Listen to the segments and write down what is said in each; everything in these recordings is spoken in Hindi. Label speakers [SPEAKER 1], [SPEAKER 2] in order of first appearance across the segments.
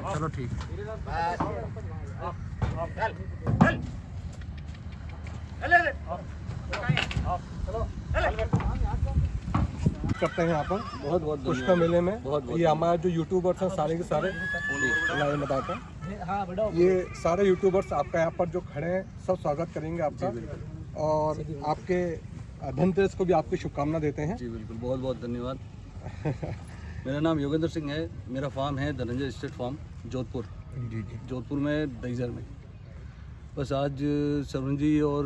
[SPEAKER 1] चलो ठीक
[SPEAKER 2] करते हैं यहाँ पर
[SPEAKER 3] बहुत बहुत
[SPEAKER 2] पुष्कर मेले में।
[SPEAKER 3] बहुत
[SPEAKER 2] ये हमारे जो यूट्यूबर्स हैं सारे के सारे लाइन बताते हैं, ये सारे यूट्यूबर्स आपका यहाँ पर जो खड़े हैं सब स्वागत करेंगे आपका, और आपके धनतेरस को भी आपकी शुभकामना देते हैं।
[SPEAKER 3] जी बिल्कुल, बहुत बहुत धन्यवाद। मेरा नाम योगेंद्र सिंह है, मेरा फार्म है धनंजय स्टेट फार्म, जोधपुर।
[SPEAKER 2] जी जी।
[SPEAKER 3] जोधपुर में दहीसर में। बस आज सरवण जी और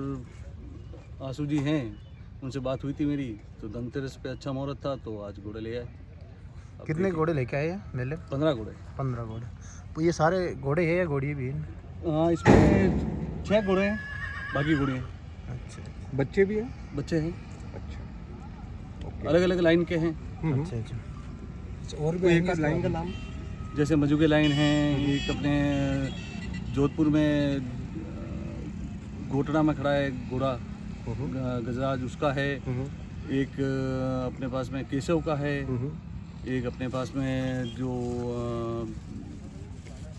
[SPEAKER 3] आंसू जी हैं, उनसे बात हुई थी मेरी, तो धनतेरस पे अच्छा मुहूर्त था तो आज घोड़े ले आए।
[SPEAKER 1] कितने घोड़े लेके आए हैं मेले?
[SPEAKER 3] 15 घोड़े।
[SPEAKER 1] 15 घोड़े। तो ये सारे घोड़े हैं या घोड़ी भी हैं?
[SPEAKER 3] हाँ, इसमें 6 घोड़े हैं, बाकी घोड़े हैं।
[SPEAKER 1] अच्छा
[SPEAKER 2] बच्चे भी हैं?
[SPEAKER 3] बच्चे हैं,
[SPEAKER 2] अच्छा,
[SPEAKER 3] अलग अलग लाइन के हैं।
[SPEAKER 1] अच्छा अच्छा।
[SPEAKER 2] और भी एक लाइन का नाम?
[SPEAKER 3] जैसे मजुके लाइन हैं, एक अपने जोधपुर में घोटड़ा में खड़ा है घोड़ा गजराज, उसका है। एक अपने पास में केशव का है। एक अपने पास में जो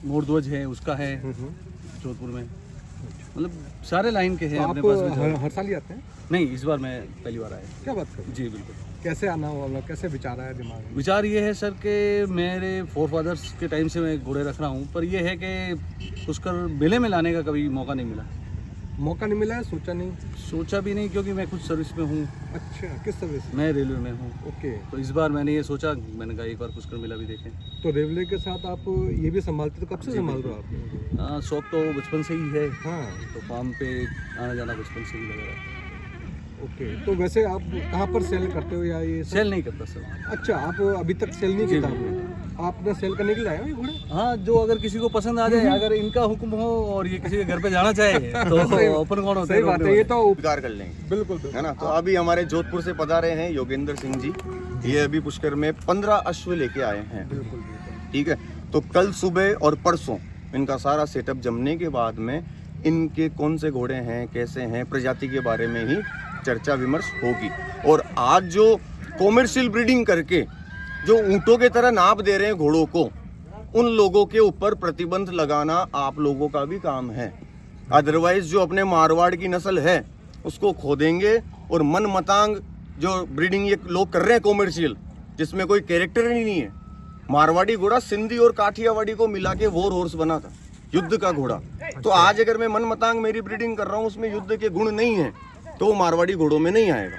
[SPEAKER 3] मोरध्वज है उसका है जोधपुर में। मतलब सारे लाइन के हैं
[SPEAKER 2] तो
[SPEAKER 3] अपने
[SPEAKER 2] आप
[SPEAKER 3] पास में।
[SPEAKER 2] हर साल ही आते हैं?
[SPEAKER 3] नहीं, इस बार मैं पहली बार आया।
[SPEAKER 2] क्या बात करें?
[SPEAKER 3] जी बिल्कुल।
[SPEAKER 2] कैसे आना हुआ, कैसे विचार आया दिमाग में?
[SPEAKER 3] विचार ये है सर कि मेरे फोरफादर्स के टाइम से मैं घोड़े रख रहा हूँ, पर ये है कि पुष्कर मेले में लाने का कभी मौका नहीं मिला।
[SPEAKER 2] मौका नहीं मिला है? सोचा नहीं?
[SPEAKER 3] सोचा भी नहीं, क्योंकि मैं खुद सर्विस में हूँ।
[SPEAKER 2] अच्छा, किस सर्विस?
[SPEAKER 3] मैं रेलवे में हूँ।
[SPEAKER 2] ओके।
[SPEAKER 3] तो इस बार मैंने ये सोचा, मैंने कहा एक बार पुष्कर मेला भी देखें।
[SPEAKER 2] तो रेलवे के साथ आप ये भी संभालते, तो कब से संभाल रहे हो आप?
[SPEAKER 3] हाँ, शौक तो बचपन से ही है।
[SPEAKER 2] हाँ।
[SPEAKER 3] तो फार्म पे आना जाना बचपन से ही लगा रहा।
[SPEAKER 2] ओके, तो वैसे आप कहाँ पर सेल करते हो या ये सब?
[SPEAKER 3] सेल नहीं करता सर।
[SPEAKER 2] अच्छा, आप अभी तक सेल नहीं
[SPEAKER 3] जी,
[SPEAKER 2] किया आपने? आप अपना सेल करने के लिए आए हो ये घोड़े?
[SPEAKER 3] हाँ, जो अगर किसी को पसंद आ जाए, अगर इनका हुक्म हो और ये किसी के घर पे जाना चाहे तो ओपन कौन होता है?
[SPEAKER 2] सही बात है, ये तो
[SPEAKER 4] उपकार कर लेंगे।
[SPEAKER 2] बिल्कुल
[SPEAKER 4] है ना। तो अभी हमारे जोधपुर से पधारे हैं योगेंद्र सिंह जी। ये अभी पुष्कर में 15 अश्व लेके आए हैं।
[SPEAKER 2] बिल्कुल।
[SPEAKER 4] ठीक है, तो कल सुबह और परसों इनका सारा सेटअप जमने के बाद में इनके कौन से घोड़े हैं, कैसे हैं, प्रजाति के बारे में ही चर्चा विमर्श होगी। और आज जो कॉमर्शियल ब्रीडिंग करके जो ऊँटों के तरह नाप दे रहे हैं घोड़ों को, उन लोगों के ऊपर प्रतिबंध लगाना आप लोगों का भी काम है। अदरवाइज जो अपने मारवाड़ की नस्ल है उसको खो देंगे, और मन मतांग जो ब्रीडिंग ये लोग कर रहे हैं कॉमर्शियल, जिसमें कोई कैरेक्टर ही नहीं है। मारवाड़ी घोड़ा सिंधी और काठियावाड़ी को मिला के वॉर हॉर्स बना था, युद्ध का घोड़ा। तो आज अगर मैं मन मतांग मेरी ब्रीडिंग कर रहा हूँ, उसमें युद्ध के गुण नहीं है, तो वो मारवाड़ी घोड़ों में नहीं आएगा।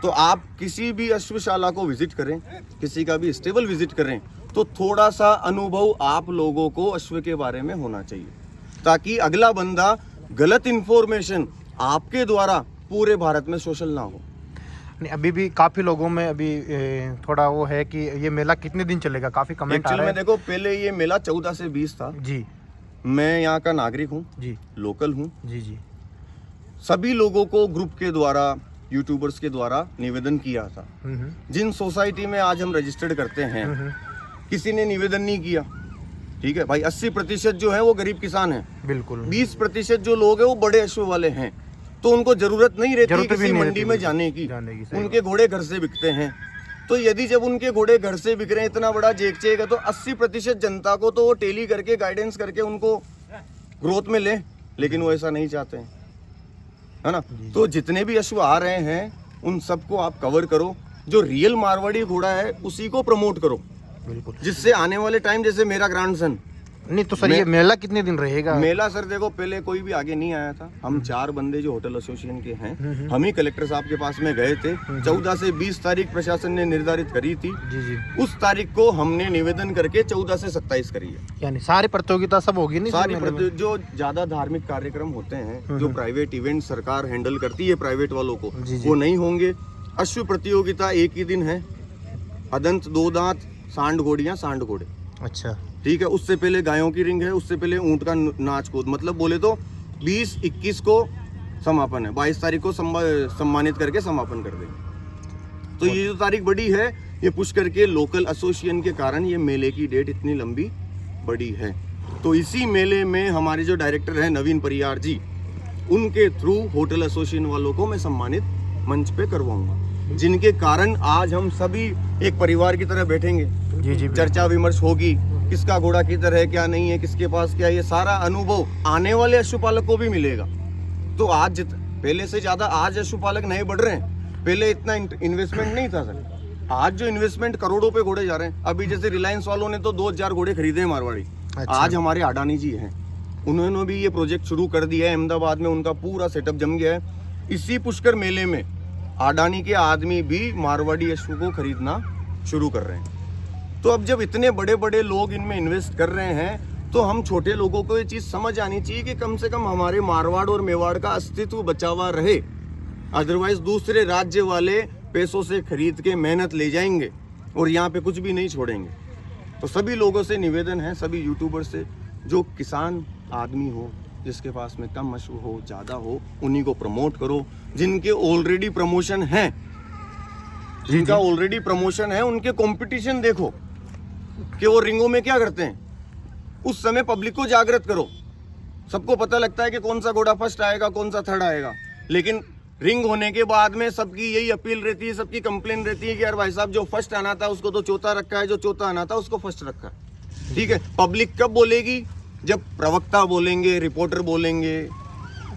[SPEAKER 4] तो आप किसी भी अश्वशाला को विजिट करें, किसी का भी स्टेबल विजिट करें, तो थोड़ा सा अनुभव आप लोगों को अश्व के बारे में होना चाहिए, ताकि अगला बंदा गलत इंफॉर्मेशन आपके द्वारा पूरे भारत में सोशल ना हो।
[SPEAKER 1] नहीं, अभी भी काफी लोगों में अभी थोड़ा वो है कि ये मेला कितने दिन चलेगा, काफी कमेंट आ
[SPEAKER 4] एक्चुअल
[SPEAKER 1] रहे
[SPEAKER 4] में
[SPEAKER 1] हैं।
[SPEAKER 4] देखो, पहले ये मेला 14 से 20 था।
[SPEAKER 1] जी
[SPEAKER 4] मैं यहाँ का नागरिक हूँ,
[SPEAKER 1] जी
[SPEAKER 4] लोकल हूँ।
[SPEAKER 1] जी जी।
[SPEAKER 4] सभी लोगों को ग्रुप के द्वारा, यूट्यूबर्स के द्वारा निवेदन किया था। जिन सोसाइटी में आज हम रजिस्टर्ड करते हैं, किसी ने निवेदन नहीं किया। ठीक है भाई, 80% जो है वो गरीब किसान हैं।
[SPEAKER 1] बिल्कुल।
[SPEAKER 4] 20% जो लोग हैं वो बड़े अश्व वाले हैं, तो उनको जरूरत नहीं रहती किसी मंडी में जाने की। उनके घोड़े घर से बिकते हैं। तो यदि जब उनके घोड़े घर से बिक रहे हैं, इतना बड़ा जेक चेक है, तो 80% जनता को तो वो टेली करके, गाइडेंस करके उनको ग्रोथ में ले, लेकिन वो ऐसा नहीं चाहते हैं, है ना। तो जितने भी अश्व आ रहे हैं उन सबको आप कवर करो, जो रियल मारवाड़ी घोड़ा है उसी को प्रमोट करो,
[SPEAKER 1] बिल्कुल,
[SPEAKER 4] जिससे आने वाले टाइम, जैसे मेरा ग्रैंडसन।
[SPEAKER 1] नहीं तो सर ये मेला कितने दिन रहेगा?
[SPEAKER 4] मेला सर देखो, पहले कोई भी आगे नहीं आया था। हम 4 बंदे जो होटल एसोसिएशन के हैं, हम ही कलेक्टर साहब के पास में गए थे। 14 से 20 तारीख प्रशासन ने निर्धारित करी थी।
[SPEAKER 1] जी जी।
[SPEAKER 4] उस तारीख को हमने निवेदन करके 14 से 27 करी है।
[SPEAKER 1] यानी सारी प्रतियोगिता सब होगी नहीं?
[SPEAKER 4] सारी जो ज्यादा धार्मिक कार्यक्रम होते हैं, जो प्राइवेट इवेंट सरकार हैंडल करती है प्राइवेट वालों को, वो नहीं होंगे। अश्व प्रतियोगिता एक ही दिन है, अदंत, 2 दांत, सांड घोड़ियां, सांड घोड़े।
[SPEAKER 1] अच्छा,
[SPEAKER 4] ठीक है। उससे पहले गायों की रिंग है, उससे पहले ऊंट का नाच कूद, मतलब बोले तो 20-21 को समापन है। 22 तारीख को सम्मानित करके समापन कर देंगे। तो ये जो तारीख बड़ी है, ये पुष्कर के लोकल एसोसिएशन के कारण ये मेले की डेट इतनी लंबी बड़ी है। तो इसी मेले में हमारे जो डायरेक्टर हैं नवीन परियार जी, उनके थ्रू होटल एसोसिएशन वालों को मैं सम्मानित मंच पे करवाऊंगा, जिनके कारण आज हम सभी एक परिवार की तरह बैठेंगे।
[SPEAKER 1] जी जी,
[SPEAKER 4] चर्चा विमर्श होगी, किसका घोड़ा किधर है, क्या नहीं है, किसके पास क्या है, ये सारा अनुभव आने वाले पशुपालक को भी मिलेगा। तो आज पहले से ज्यादा आज पशुपालक नए बढ़ रहे हैं। पहले इतना इन्वेस्टमेंट नहीं था सर। आज जो इन्वेस्टमेंट करोड़ों पे घोड़े जा रहे हैं। अभी जैसे रिलायंस वालों ने तो 2000 घोड़े खरीदे हैं मारवाड़ी।
[SPEAKER 1] अच्छा।
[SPEAKER 4] आज हमारे अडानी जी हैं, उन्होंने भी ये प्रोजेक्ट शुरू कर दिया है। अहमदाबाद में उनका पूरा सेटअप जम गया है। इसी पुष्कर मेले में अडानी के आदमी भी मारवाड़ी अश्व को खरीदना शुरू कर रहे हैं। तो अब जब इतने बड़े बड़े लोग इनमें इन्वेस्ट कर रहे हैं तो हम छोटे लोगों को ये चीज समझ आनी चाहिए कि कम से कम हमारे मारवाड़ और मेवाड़ का अस्तित्व बचा हुआ रहे। अदरवाइज दूसरे राज्य वाले पैसों से खरीद के मेहनत ले जाएंगे और यहाँ पे कुछ भी नहीं छोड़ेंगे। तो सभी लोगों से निवेदन है, सभी यूट्यूबर से, जो किसान आदमी हो, जिसके पास में कम अश्व हो ज़्यादा हो, उन्हीं को प्रमोट करो। जिनके ऑलरेडी प्रमोशन है, जिनका ऑलरेडी प्रमोशन है, उनके कंपटीशन देखो कि वो रिंगों में क्या करते हैं। उस समय पब्लिक को जागृत करो। सबको पता लगता है कि कौन सा घोड़ा फर्स्ट आएगा, कौन सा थर्ड आएगा, लेकिन रिंग होने के बाद में सबकी यही अपील रहती है, सबकी कंप्लेन रहती है कि यार भाई साहब जो फर्स्ट आना था उसको तो चौथा रखा है, जो चौथा आना था उसको फर्स्ट रखा है। ठीक है, पब्लिक कब बोलेगी? जब प्रवक्ता बोलेंगे, रिपोर्टर बोलेंगे।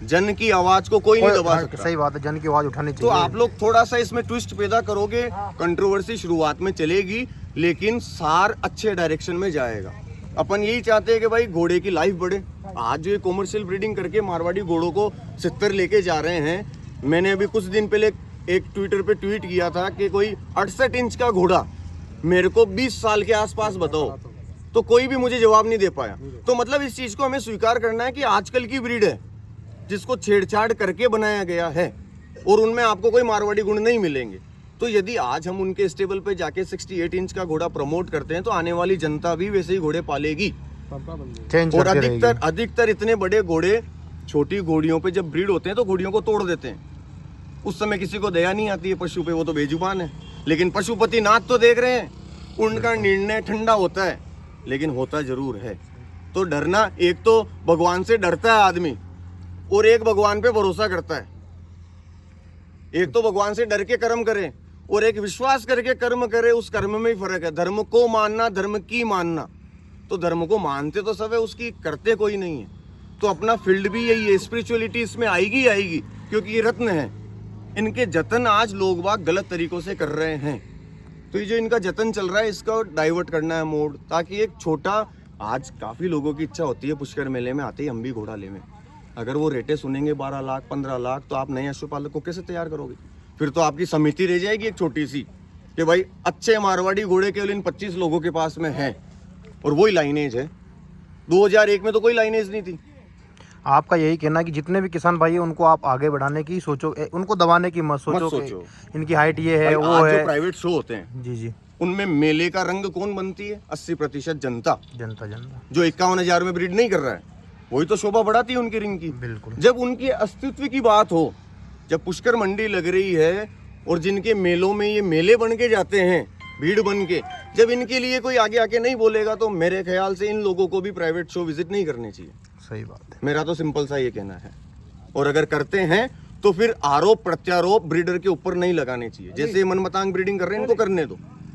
[SPEAKER 4] जन की आवाज को कोई नहीं दबा सकता।
[SPEAKER 1] सही बात है, जन की आवाज उठानी
[SPEAKER 4] तो
[SPEAKER 1] चाहिए।
[SPEAKER 4] आप लोग थोड़ा सा इसमें ट्विस्ट पैदा करोगे, कंट्रोवर्सी शुरुआत में चलेगी, लेकिन सार अच्छे डायरेक्शन में जाएगा। अपन यही चाहते हैं कि भाई घोड़े की लाइफ बढ़े। आज जो ये कॉमर्शियल ब्रीडिंग करके मारवाड़ी घोड़ों को 70 लेके जा रहे हैं। मैंने अभी कुछ दिन पहले एक ट्विटर पे ट्वीट किया था कि कोई 68 इंच का घोड़ा मेरे को 20 साल के आसपास बताओ, तो कोई भी मुझे जवाब नहीं दे पाया। तो मतलब इस चीज को हमें स्वीकार करना है कि आजकल की ब्रीड है जिसको छेड़छाड़ करके बनाया गया है और उनमें आपको कोई मारवाड़ी गुण नहीं मिलेंगे। तो यदि आज हम उनके स्टेबल पे जाके 68 इंच का घोड़ा प्रमोट करते हैं तो आने वाली जनता भी वैसे ही घोड़े पालेगी।
[SPEAKER 1] चेंज
[SPEAKER 4] और
[SPEAKER 1] करती रहेगी।
[SPEAKER 4] अधिकतर इतने बड़े घोड़े छोटी घोड़ियों पे जब ब्रीड होते हैं तो घोड़ियों को तोड़ देते हैं। उस समय किसी को दया नहीं आती है पशु पे, वो तो बेजुबान है। लेकिन पशुपति नाथ तो देख रहे हैं, उनका निर्णय ठंडा होता है, लेकिन होता जरूर है। तो डरना, एक तो भगवान से डरता है आदमी और एक भगवान पे भरोसा करता है। एक तो भगवान से डर के कर्म करे और एक विश्वास करके कर्म करे, उस कर्म में ही फर्क है। धर्म को मानना, धर्म की मानना। तो धर्म को मानते तो सब है, उसकी करते कोई नहीं है। तो अपना फील्ड भी यही है, स्पिरिचुअलिटी इसमें आएगी आएगी, क्योंकि ये रत्न है। इनके जतन आज लोग बाग गलत तरीकों से कर रहे हैं। तो ये जो इनका जतन चल रहा है, इसका डाइवर्ट करना है मोड, ताकि एक छोटा, आज काफी लोगों की इच्छा होती है पुष्कर मेले में आते ही हम भी घोड़ा लेवें। अगर वो रेटे सुनेंगे 12 लाख 15 लाख, तो आप नए अश्वपालक को कैसे तैयार करोगे? फिर तो आपकी समिति रह जाएगी एक छोटी सी कि भाई अच्छे मारवाड़ी घोड़े केवल इन 25 लोगों के पास में है, और वही लाइनेज है। 2001 में तो कोई लाइनेज नहीं थी।
[SPEAKER 1] आपका यही कहना है कि जितने भी किसान भाई हैं उनको आप आगे बढ़ाने की सोचो, उनको दबाने की मत सोचो कि इनकी हाइट ये है, वो है।
[SPEAKER 4] जो प्राइवेट शो होते हैं
[SPEAKER 1] जी जी,
[SPEAKER 4] उनमें मेले का रंग कौन बनती है? 80% जनता।
[SPEAKER 1] जनता जनता
[SPEAKER 4] जो 51,000 में ब्रीड नहीं कर रहा है, वही तो शोभा बढ़ाती है उनकी रिंग की।
[SPEAKER 1] बिल्कुल।
[SPEAKER 4] जब उनके अस्तित्व की बात हो, जब पुष्कर मंडी लग रही है और जिनके मेलों में ये मेले बन के जाते हैं, भीड़ बन के, जब इनके लिए कोई आगे आके नहीं बोलेगा, तो मेरे ख्याल से इन लोगों को भी प्राइवेट शो विजिट नहीं करने चाहिए।
[SPEAKER 1] सही बात है।
[SPEAKER 4] मेरा तो सिंपल सा ये कहना है। और अगर करते हैं तो फिर आरोप प्रत्यारोप ब्रीडर के ऊपर नहीं लगाने चाहिए। जैसे मनमतांग ब्रीडिंग कर रहे हैं, इनको करने दो।